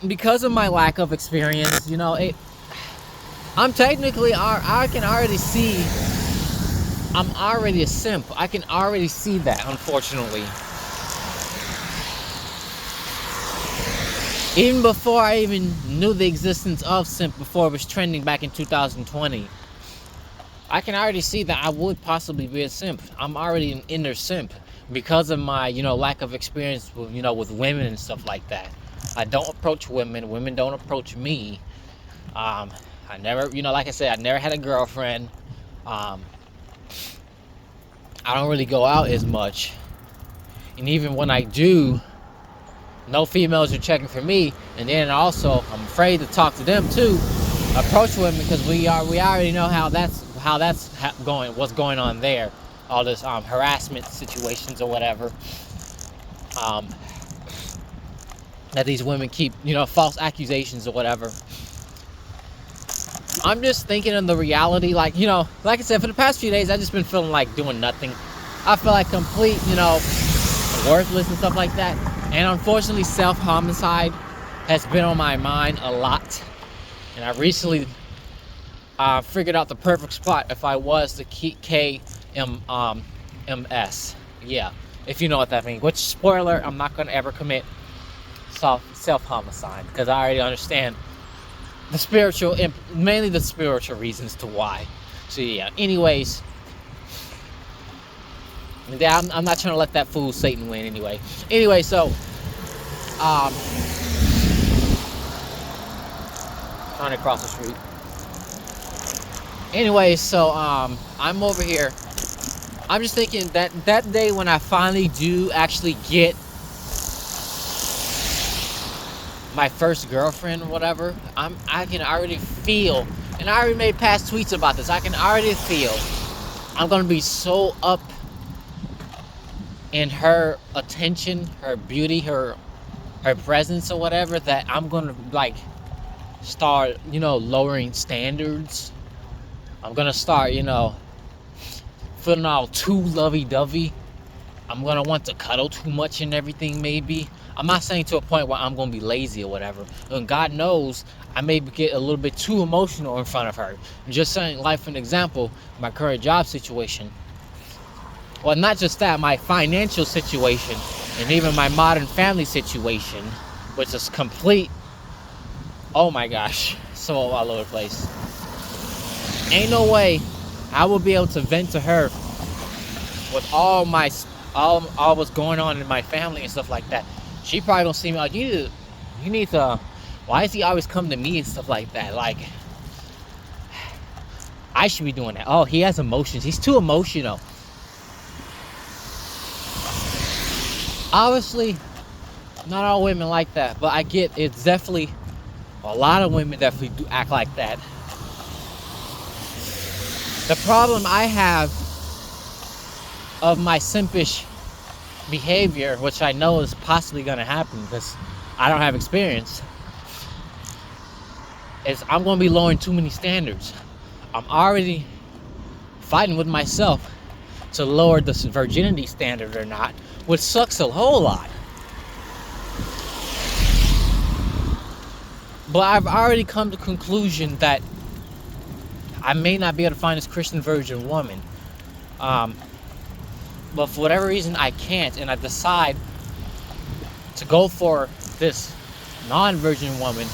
because of my lack of experience, I'm technically, I can already see, I'm already a simp. I can already see that, unfortunately. Even before I even knew the existence of simp, before it was trending back in 2020, I can already see that I would possibly be a simp. I'm already an inner simp because of my, lack of experience with, with women and stuff like that. I don't approach women. Women don't approach me. I never, like I said, I never had a girlfriend. I don't really go out as much. And even when I do, no females are checking for me. And then also, I'm afraid to talk to them too. Approach women because we already know how that's going. What's going on there? All this harassment situations or whatever. That these women keep, false accusations or whatever. I'm just thinking of the reality, like I said, for the past few days, I've just been feeling like doing nothing. I feel like complete, worthless and stuff like that. And unfortunately, self-homicide has been on my mind a lot. And I recently figured out the perfect spot if I was to KMS. Yeah, if you know what that means. Which, spoiler, I'm not going to ever commit self-homicide because I already understand mainly the spiritual reasons to why. So yeah, anyways, I'm not trying to let that fool Satan win anyway. Anyway, so trying to cross the street. Anyway, so I'm over here. I'm just thinking that day when I finally do actually get my first girlfriend or whatever, I can already feel, and I already made past tweets about this, I can already feel I'm gonna be so up in her attention, her beauty, her presence or whatever, that I'm gonna start lowering standards. I'm gonna start feeling all too lovey-dovey. I'm gonna want to cuddle too much and everything, maybe. I'm not saying to a point where I'm gonna be lazy or whatever. And God knows I may get a little bit too emotional in front of her. I'm just saying, like for an example, my current job situation. Well, not just that, my financial situation and even my modern family situation, which is complete, oh my gosh, so all over the place. Ain't no way I will be able to vent to her with all what's going on in my family and stuff like that. She probably don't see me like, you need to, why does he always come to me and stuff like that? Like, I should be doing that. Oh, he has emotions. He's too emotional. Obviously, not all women like that, but I get it's definitely, a lot of women definitely do act like that. The problem I have of my simpish behavior, which I know is possibly going to happen because I don't have experience, is I'm going to be lowering too many standards. I'm already fighting with myself to lower the virginity standard or not, which sucks a whole lot. But I've already come to the conclusion that I may not be able to find this Christian virgin woman. But for whatever reason, I can't, and I decide to go for this non-virgin woman.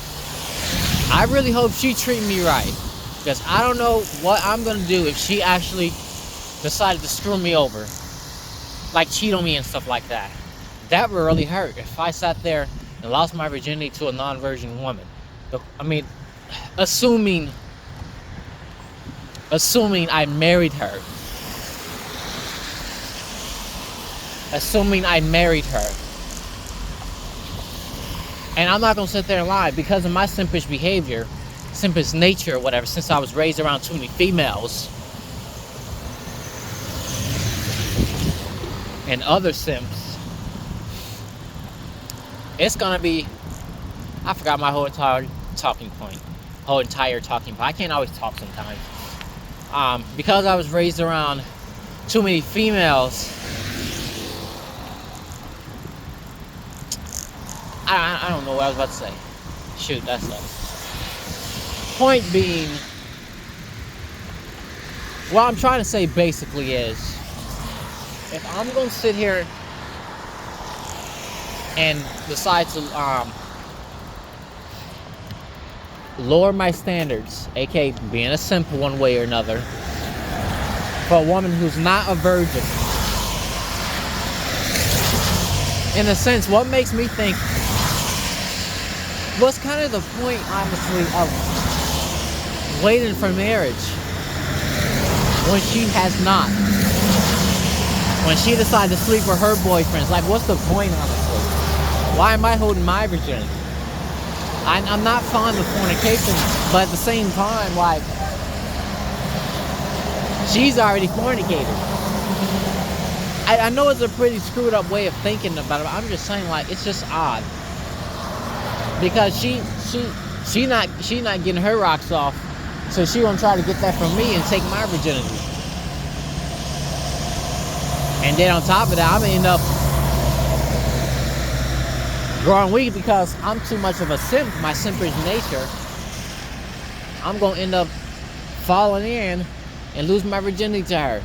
I really hope she treats me right, because I don't know what I'm going to do if she actually decided to screw me over, like cheat on me and stuff like that. That would really hurt if I sat there and lost my virginity to a non-virgin woman. I mean, assuming I married her. Assuming I married her. And I'm not going to sit there and lie, because of my simpish behavior, simpish nature or whatever, since I was raised around too many females and other simps, it's going to be, I forgot my whole entire talking point. I can't always talk sometimes. Because I was raised around too many I don't know what I was about to say. Shoot, that sucks. Point being, what I'm trying to say basically is, if I'm going to sit here and decide to lower my standards, aka being a simp one way or another, for a woman who's not a virgin, in a sense, what makes me think, what's kind of the point, honestly, of waiting for marriage when she has not? When she decided to sleep with her boyfriends, like, what's the point, honestly? Why am I holding my virginity? I'm not fond of fornication, but at the same time, like, she's already fornicated. I know it's a pretty screwed up way of thinking about it, but I'm just saying, like, it's just odd. Because she not getting her rocks off, so she gonna try to get that from me and take my virginity. And then on top of that, I'm gonna end up growing weak because I'm too much of a simp, my simpish nature. I'm gonna end up falling in and lose my virginity to her.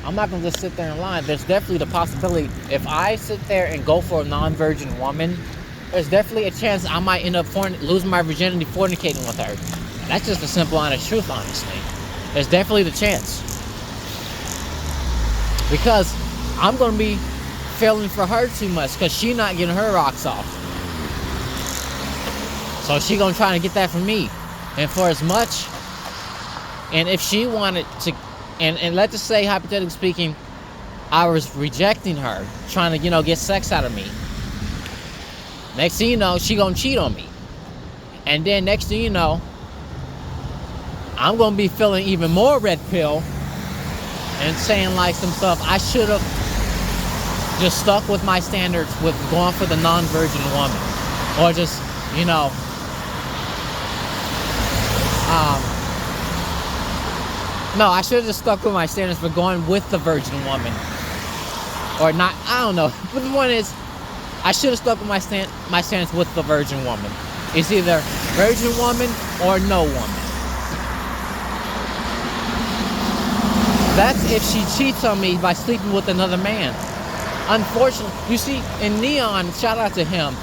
I'm not gonna just sit there and lie. There's definitely the possibility, if I sit there and go for a non-virgin woman, there's definitely a chance I might end up losing my virginity fornicating with her. And that's just the simple, honest truth, honestly. There's definitely the chance. Because I'm gonna be feeling for her too much because she's not getting her rocks off. So she gonna try to get that from me. And for as much, and if she wanted to, and let's just say, hypothetically speaking, I was rejecting her, trying to, get sex out of me. Next thing you know, she gonna cheat on me. And then next thing you know, I'm gonna be feeling even more red pill and saying like some stuff. I should have just stuck with my standards with going for the non-virgin woman. Or just, no, I should have just stuck with my standards for going with the virgin woman. Or not, I don't know. But the point is, I should have stuck with my stance with the virgin woman. It's either virgin woman or no woman. That's if she cheats on me by sleeping with another man. Unfortunately, you see, in Neon, shout out to him.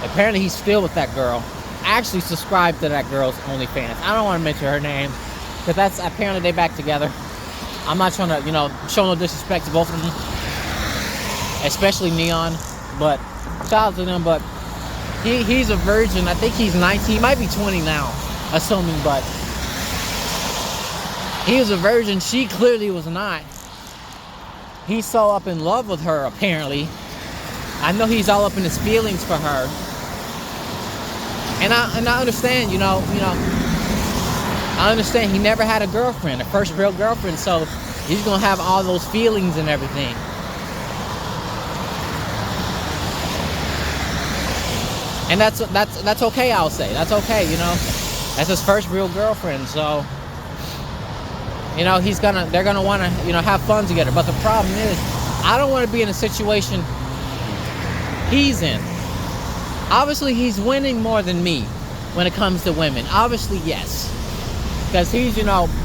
Apparently he's still with that girl. I actually subscribed to that girl's OnlyFans. I don't want to mention her name, because that's, apparently they back together. I'm not trying to, show no disrespect to both of them. Especially Neon. But shout out to them. But he's a virgin. I think he's 19. He might be 20 now, assuming. But he was a virgin. She clearly was not. He's so up in love with her, apparently. I know he's all up in his feelings for her. And I understand, I understand he never had a girlfriend, a first real girlfriend, so he's gonna have all those feelings and everything. And that's okay, I'll say. That's okay, That's his first real girlfriend, so they're gonna wanna, have fun together. But the problem is, I don't wanna be in a situation he's in. Obviously he's winning more than me when it comes to women. Obviously, yes. Because he's,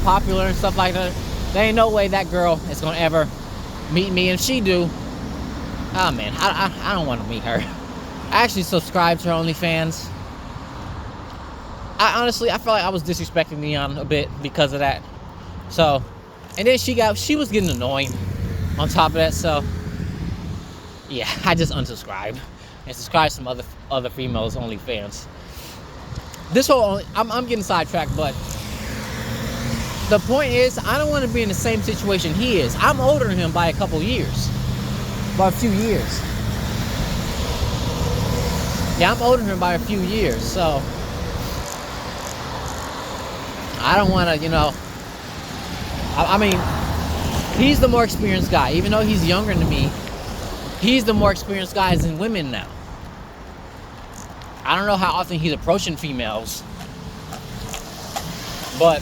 popular and stuff like that. There ain't no way that girl is gonna ever meet me. And if she do, oh man, I don't want to meet her. I actually subscribed to her OnlyFans. I feel like I was disrespecting Neon a bit because of that. So, and then she was getting annoying on top of that. So, yeah, I just unsubscribed and subscribed to some other females OnlyFans. I'm getting sidetracked, but the point is, I don't want to be in the same situation he is. I'm older than him by a couple years. By a few years. Yeah, I'm older than him by a few years, so I don't want to, I mean, he's the more experienced guy. Even though he's younger than me, he's the more experienced guy in women now. I don't know how often he's approaching females, but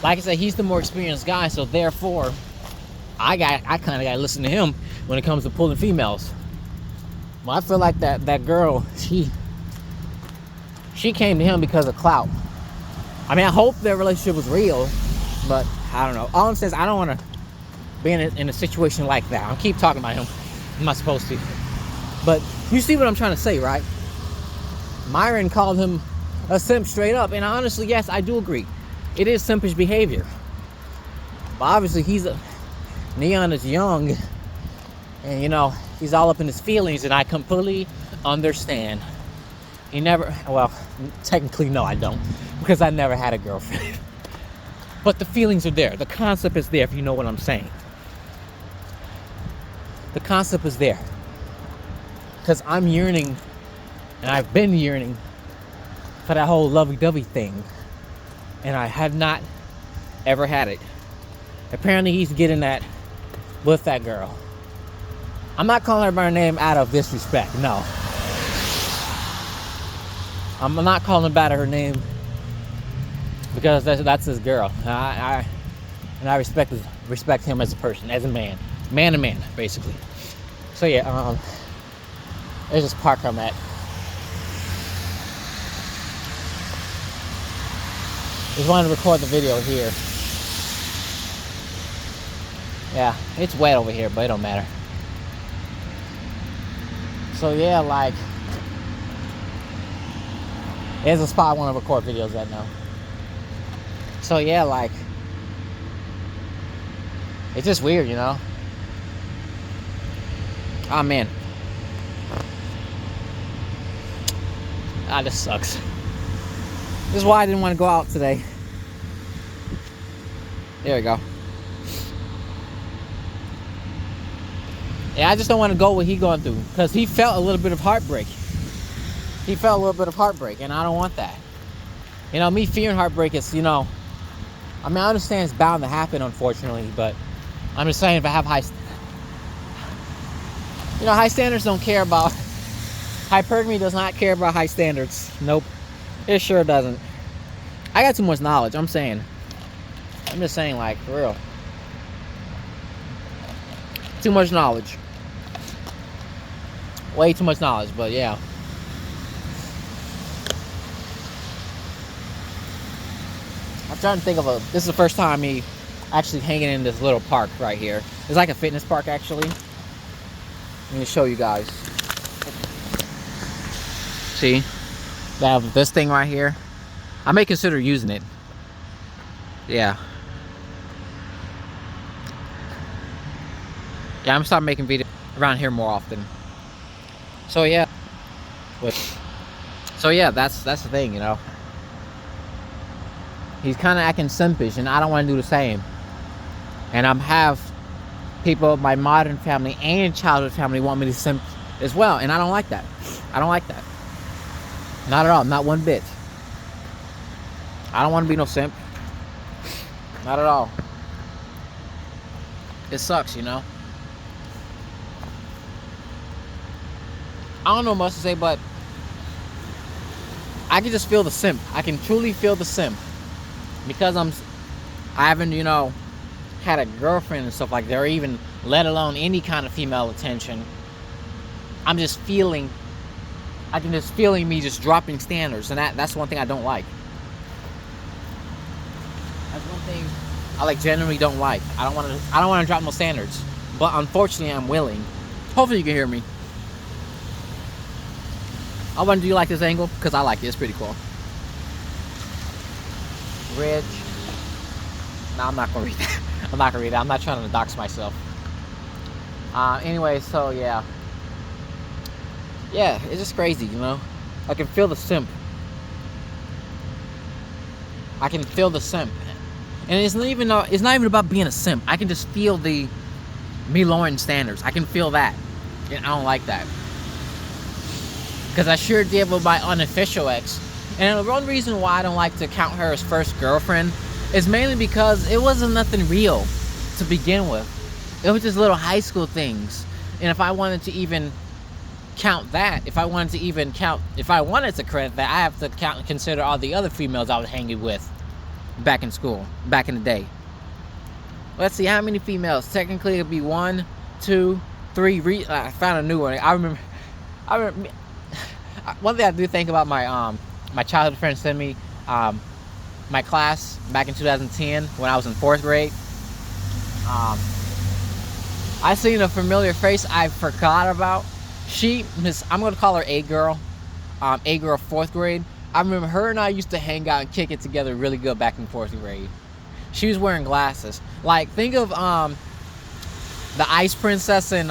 like I said, he's the more experienced guy, so therefore, I kind of got to listen to him when it comes to pulling females. Well, I feel like that girl, she came to him because of clout. I mean, I hope their relationship was real, but I don't know. All I'm saying is I don't want to be in a situation like that. I'll keep talking about him. I'm not supposed to. But you see what I'm trying to say, right? Myron called him a simp straight up. And honestly, yes, I do agree. It is simpish behavior. But obviously, Neon is young. And, you know, he's all up in his feelings. And I completely understand. Well, technically, no, I don't. Because I never had a girlfriend. But the feelings are there. The concept is there, if you know what I'm saying. The concept is there. Because I'm yearning, and I've been yearning for that whole lovey-dovey thing. And I have not ever had it. Apparently he's getting that with that girl. I'm not calling her by her name out of disrespect, no. I'm not calling her by her name because that's his girl. I respect him as a person, as a man to man, basically. So yeah, there's this park I'm at. Just wanted to record the video here. Yeah, it's wet over here, but it don't matter. So yeah, like, there's a spot I want to record videos at now. So yeah, like, it's just weird, you know? Oh man. This sucks. This is why I didn't want to go out today. There we go. Yeah, I just don't want to go what he's going through. Because he felt a little bit of heartbreak. And I don't want that. You know, me fearing heartbreak is, you know, I mean, I understand it's bound to happen, unfortunately, but I'm just saying if I have high standards don't care about, hypergamy does not care about high standards. Nope. It sure doesn't. I got too much knowledge, I'm just saying, like, for real. Too much knowledge. Way too much knowledge, but yeah. I'm trying to think of this is the first time me actually hanging in this little park right here. It's like a fitness park, actually. Let me show you guys. See? They have this thing right here. I may consider using it. Yeah. Yeah, I'm gonna start making videos around here more often. So yeah. That's the thing, you know. He's kind of acting simpish, and I don't want to do the same. And I have people, my modern family and childhood family, want me to simp as well, and I don't like that. Not at all, not one bit. I don't want to be no simp. Not at all. It sucks, you know. I don't know much to say, but I can just feel the simp. I can truly feel the simp. Because I haven't, you know, had a girlfriend and stuff like that, or even let alone any kind of female attention. I can just feeling me just dropping standards, and that's one thing I don't like. That's one thing I like genuinely don't like. I don't want to drop no standards, but unfortunately I'm willing. Hopefully you can hear me. I wonder, do you like this angle? Because I like it. It's pretty cool. Ridge. No, I'm not gonna read that. I'm not trying to dox myself. Anyway, so yeah, it's just crazy, you know. I can feel the simp. And it's not even about being a simp. I can just feel me lowering standards. I can feel that, and I don't like that. Because I sure did with my unofficial ex. And the one reason why I don't like to count her as first girlfriend is mainly because it wasn't nothing real to begin with. It was just little high school things. And if I wanted to even count that, if I wanted to credit that, I have to consider all the other females I was hanging with back in school, back in the day. Let's see, how many females? Technically it'd be 1, 2, 3. I found a new one. I remember One thing I do think about my childhood friend sent me my class back in 2010 when I was in 4th grade. I seen a familiar face I forgot about. I'm gonna call her A girl, 4th grade. I remember her and I used to hang out and kick it together really good back in 4th grade. She was wearing glasses. Like, think of the Ice Princess in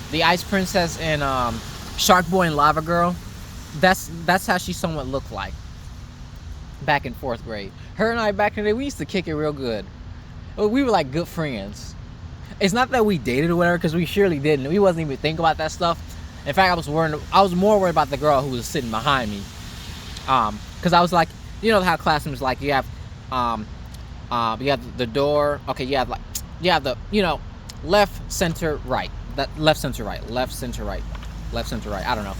the Ice Princess in Shark Boy and Lava Girl. That's how she somewhat looked like back in 4th grade. Her and I back in the day, we used to kick it real good. We were like good friends. It's not that we dated or whatever, because we surely didn't. We wasn't even thinking about that stuff. In fact, I was more worried about the girl who was sitting behind me. Because I was like, you know how classrooms, like, you have the door. Okay, you have the, left, center, right. That left, center, right. Left, center, right. Left, center, right. I don't know.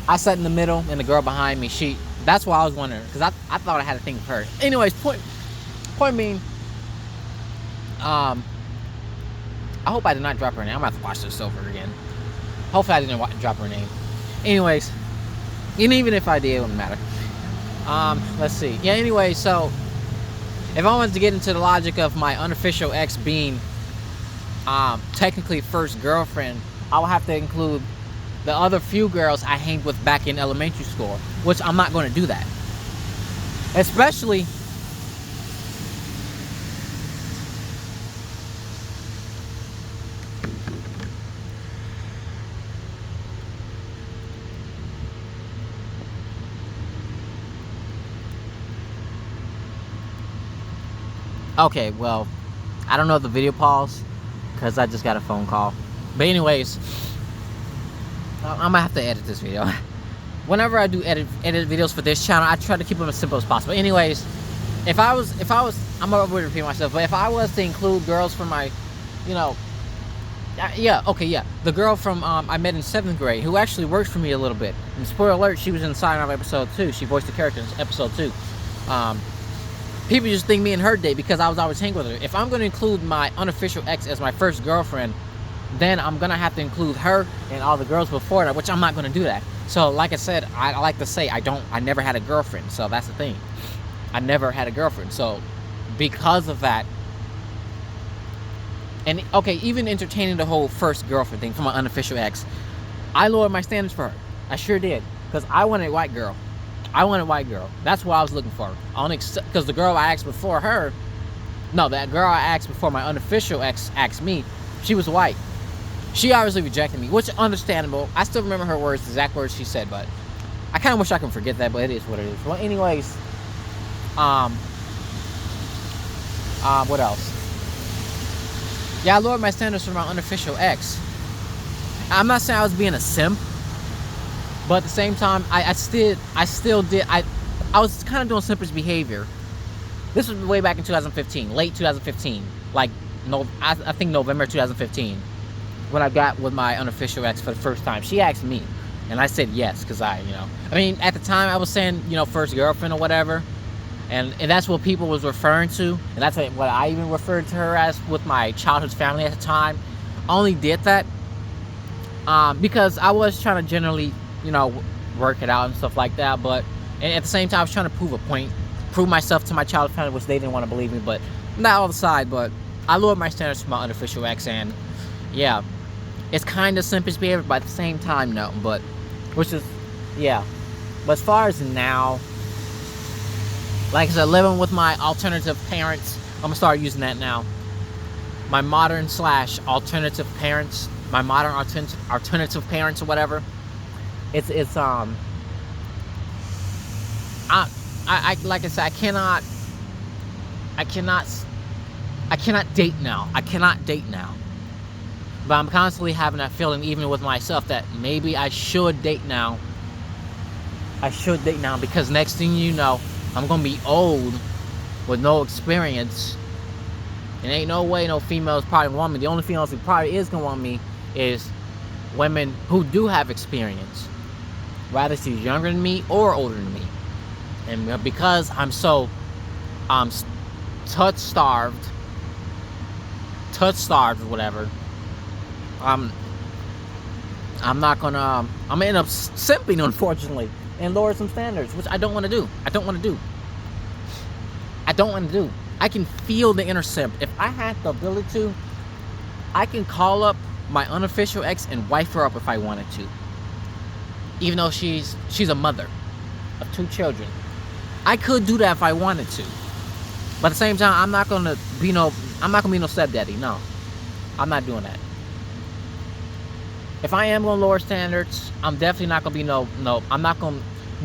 I sat in the middle, and the girl behind me, that's why I was wondering, because I thought I had a thing with her. Anyways, point being, I hope I did not drop her name. I'm going to have to watch this over again. Hopefully I didn't drop her name. Anyways, and even if I did, it wouldn't matter. Let's see. Yeah, anyway, so if I wanted to get into the logic of my unofficial ex being technically first girlfriend, I would have to include the other few girls I hanged with back in elementary school, which I'm not going to do that. Especially okay, well, I don't know if the video paused because I just got a phone call. But anyways, I'm gonna have to edit this video. Whenever I do edit videos for this channel, I try to keep them as simple as possible. Anyways, if I was, I'm gonna repeat myself, but if I was to include girls from my, the girl from I met in 7th grade who actually works for me a little bit. And spoiler alert, she was in Sign Off episode 2. She voiced the character in episode 2. People just think me and her date because I was always hanging with her. If I'm going to include my unofficial ex as my first girlfriend, then I'm going to have to include her and all the girls before that, which I'm not going to do that. So, like I said, I like to say I never had a girlfriend. So, that's the thing. I never had a girlfriend. So, because of that, and, okay, even entertaining the whole first girlfriend thing from my unofficial ex, I lowered my standards for her. I sure did. Because I wanted a white girl. That's what I was looking for. Because the girl I asked before her, that girl I asked before my unofficial ex asked me, she was white. She obviously rejected me, which is understandable. I still remember her words, the exact words she said, but I kind of wish I could forget that, but it is what it is. Well, anyways, what else? Yeah, I lowered my standards for my unofficial ex. I'm not saying I was being a simp, but at the same time, I still did. I was kind of doing simpish behavior. This was way back in 2015, late 2015, like I think November 2015, when I got with my unofficial ex for the first time. She asked me, and I said yes, because at the time I was saying, first girlfriend or whatever, and that's what people was referring to, and that's what I even referred to her as with my childhood family at the time. I only did that because I was trying to generally, work it out and stuff like that. But at the same time, I was trying to prove myself to my childhood family, which they didn't want to believe me. But not all the side. But I lowered my standards for my unofficial ex, and yeah, it's kind of simpish behavior, but at the same time, no. But But as far as now, like I said, living with my alternative parents, I'm gonna start using that now. My modern / alternative parents, my modern alternative parents or whatever. It's I like I said, I cannot date now. But I'm constantly having that feeling, even with myself, that maybe I should date now. Because next thing you know, I'm gonna be old with no experience. And ain't no way no females probably want me. The only females who probably is gonna want me is women who do have experience, whether she's younger than me or older than me. And because I'm so touch starved or whatever, I'm not gonna, I'm gonna end up simping, unfortunately, and lower some standards, which I don't want to do. I don't want to do. I can feel the inner simp. If I had the ability to, I can call up my unofficial ex and wife her up if I wanted to. Even though she's a mother of 2 children. I could do that if I wanted to. But at the same time, I'm not gonna be no stepdaddy. No. I'm not doing that. If I am gonna lower standards, I'm definitely not gonna be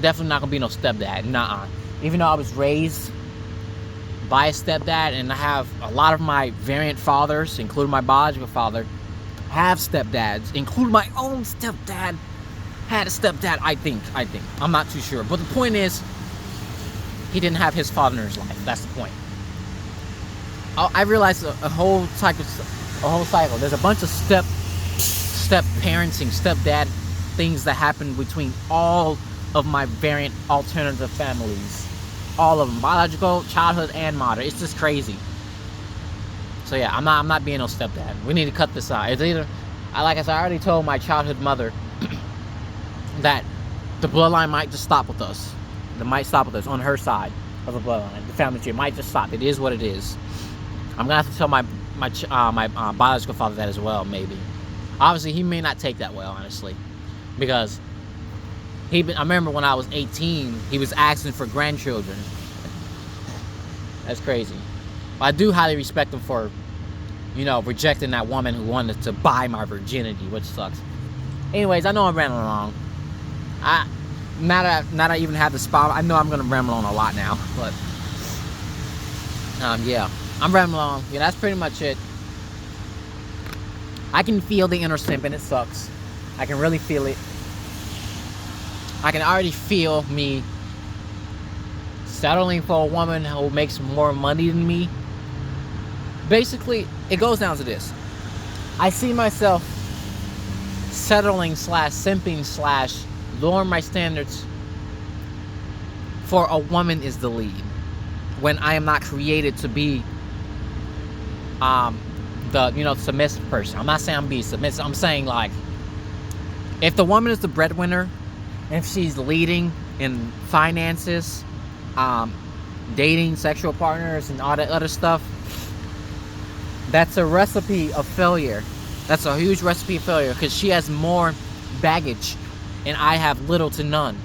definitely not gonna be no stepdad. Nuh-uh. Even though I was raised by a stepdad, and I have a lot of my variant fathers, including my biological father, have stepdads, including my own stepdad had a stepdad, I think. I'm not too sure. But the point is, he didn't have his father in his life. That's the point. I realized a whole cycle. There's a bunch of step parenting, stepdad things that happen between all of my variant alternative families. All of them, biological, childhood, and modern. It's just crazy. So yeah, I'm not being no stepdad. We need to cut this out. It's either, like I said, I already told my childhood mother that the bloodline might just stop with us. It might stop with us on her side of the bloodline. The family tree might just stop. It is what it is. I'm gonna have to tell my biological father that as well, maybe. Obviously, he may not take that well, honestly, because I remember when I was 18, he was asking for grandchildren. That's crazy. I do highly respect him for, rejecting that woman who wanted to buy my virginity, which sucks. Anyways, I know I'm rambling along. Now that I even have the spot, I know I'm gonna ramble on a lot now, but yeah, I'm rambling on. Yeah, that's pretty much it. I can feel the inner simp, and it sucks. I can really feel it. I can already feel me settling for a woman who makes more money than me. Basically, it goes down to this. I see myself settling / simping / lowering my standards for a woman is the lead, when I am not created to be the submissive person. I'm not saying I'm being submissive. I'm saying, like, if the woman is the breadwinner, if she's leading in finances, dating, sexual partners, and all that other stuff, that's a recipe of failure. That's a huge recipe of failure, because she has more baggage and I have little to none.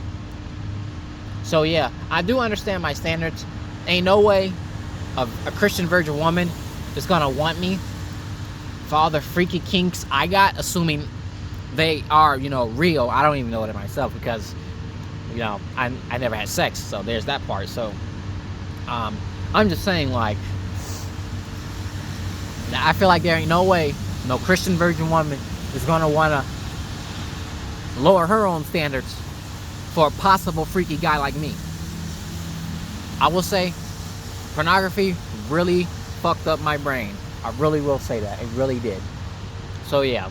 So yeah, I do understand my standards. Ain't no way a Christian virgin woman is gonna want me for all the freaky kinks I got, assuming they are, real. I don't even know it myself, because, I never had sex, so there's that part. So, I'm just saying, like, I feel like there ain't no way no Christian virgin woman is gonna wanna lower her own standards for a possible freaky guy like me. I will say, pornography really fucked up my brain. I really will say that. It really did. So yeah.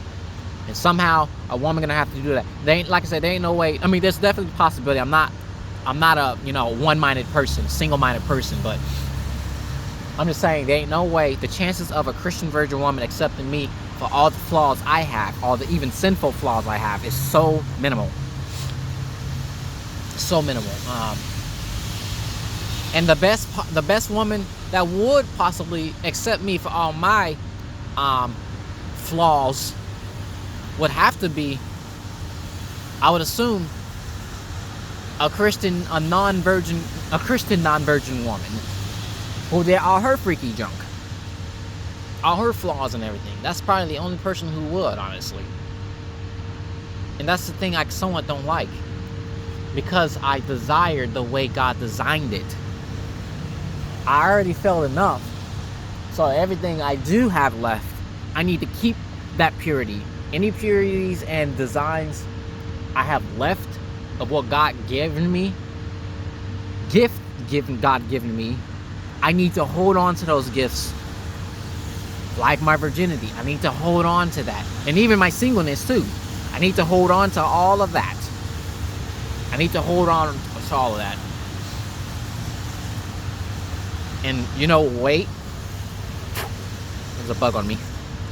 And somehow a woman gonna have to do that. They ain't, like I said, there ain't no way. I mean, there's definitely a possibility. I'm not a one-minded person, single-minded person, but I'm just saying there ain't no way. The chances of a Christian virgin woman accepting me for all the flaws I have, all the even sinful flaws I have, is so minimal. So minimal. And the best woman that would possibly accept me for all my flaws would have to be, I would assume, a Christian non-virgin woman, who there are her freaky junk, all her flaws and everything. That's probably the only person who would, honestly. And that's the thing I somewhat don't like, because I desire the way God designed it. I already felt enough, so everything I do have left, I need to keep that purity. Any purities and designs I have left of what God given me, God given me, I need to hold on to those gifts. Like my virginity, I need to hold on to that. And even my singleness too. I need to hold on to all of that. I need to hold on to all of that. And wait. There's a bug on me.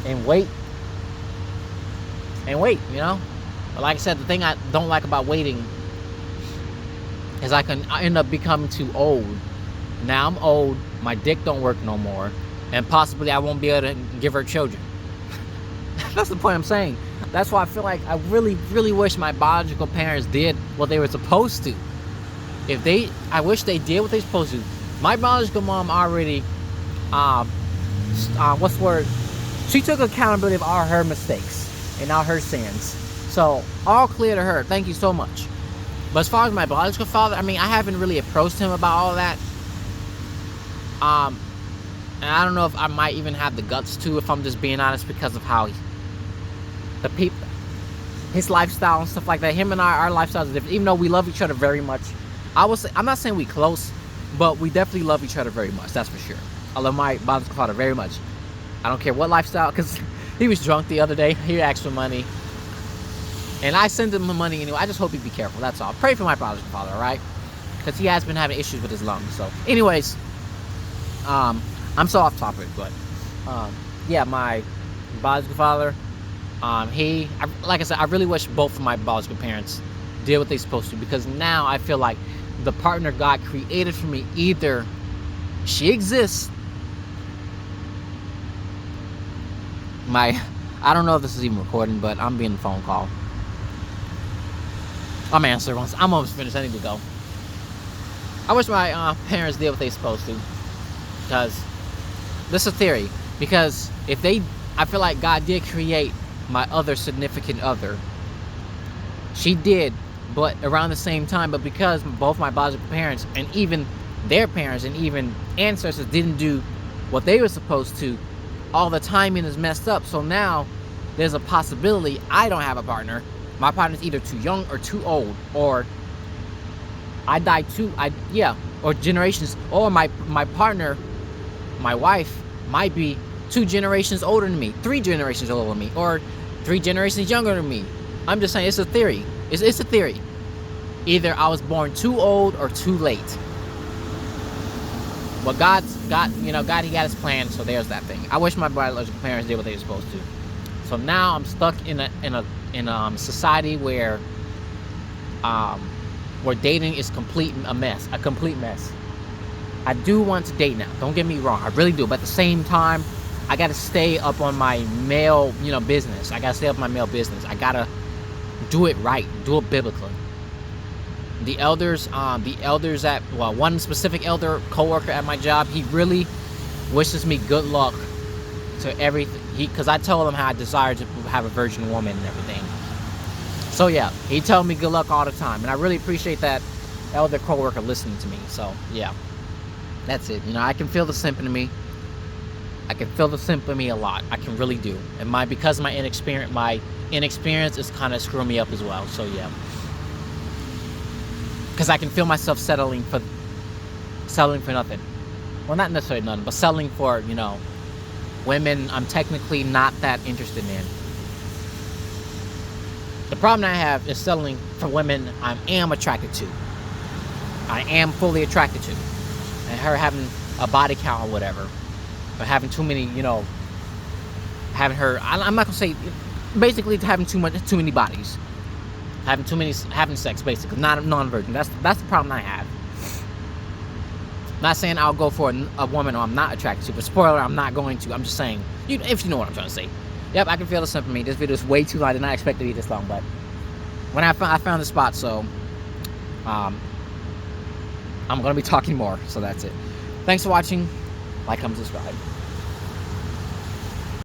And wait. But like I said, the thing I don't like about waiting is I end up becoming too old. Now I'm old, my dick don't work no more, and possibly I won't be able to give her children. That's the point I'm saying. That's why I feel like I really, really wish my biological parents did what they were supposed to. I wish they did what they were supposed to. My biological mom already, what's the word? She took accountability of all her mistakes and all her sins. So, all clear to her. Thank you so much. But as far as my biological father, I mean, I haven't really approached him about all that. And I don't know if I might even have the guts to, if I'm just being honest, because of how his lifestyle and stuff like that. Him and our lifestyles are different. Even though we love each other very much, I'm not saying we close, but we definitely love each other very much. That's for sure. I love my biological father very much. I don't care what lifestyle, because he was drunk the other day. He asked for money, and I sent him the money anyway. I just hope he'd be careful. That's all. Pray for my biological father, all right? Because he has been having issues with his lungs. So, anyways, I'm so off topic, but yeah, my biological father. Like I said, I really wish both of my biological parents did what they're supposed to, because now I feel like the partner God created for me, either she exists. I don't know if this is even recording, but I'm being a phone call. I'm answering once. I'm almost finished. I need to go. I wish my parents did what they're supposed to, because this is a theory. Because I feel like God did create my other significant other. She did, but around the same time. But because both my biological parents and even their parents and even ancestors didn't do what they were supposed to, all the timing is messed up. So now there's a possibility I don't have a partner. My partner's either too young or too old, or I die or generations, or my partner, my wife, might be 2 generations older than me, 3 generations older than me, or 3 generations younger than me. I'm just saying, it's a theory. It's a theory. Either I was born too old or too late. But God, he got his plan, so there's that thing. I wish my biological parents did what they were supposed to. So now I'm stuck in a society where dating is a complete mess. I do want to date now. Don't get me wrong, I really do. But at the same time, I gotta stay up on my male, business. I gotta stay up on my male business. I gotta do it right, do it biblically. The elders at one specific elder co-worker at my job, he really wishes me good luck to everything. Because I told him how I desire to have a virgin woman and everything. So yeah, he told me good luck all the time, and I really appreciate that elder co-worker listening to me. So yeah, that's it. I can feel the simp in me. I can feel the simp in me a lot. I can really do. And because of my inexperience is kind of screwing me up as well. So yeah. Because I can feel myself settling for nothing. Well, not necessarily nothing, but settling for, women I'm technically not that interested in. The problem I have is settling for women I am attracted to. I am fully attracted to. And her having a body count or whatever. Or having too many, having her, I'm not going to say, basically having too many bodies. Having sex, basically, not non-virgin. That's the problem I have. Not saying I'll go for a woman who I'm not attracted to, but spoiler, I'm not going to. I'm just saying, if you know what I'm trying to say. Yep, I can feel the simp in me. This video is way too long. I did not expect it to be this long, but when I found the spot, so I'm going to be talking more, so that's it. Thanks for watching. Like, comment, subscribe.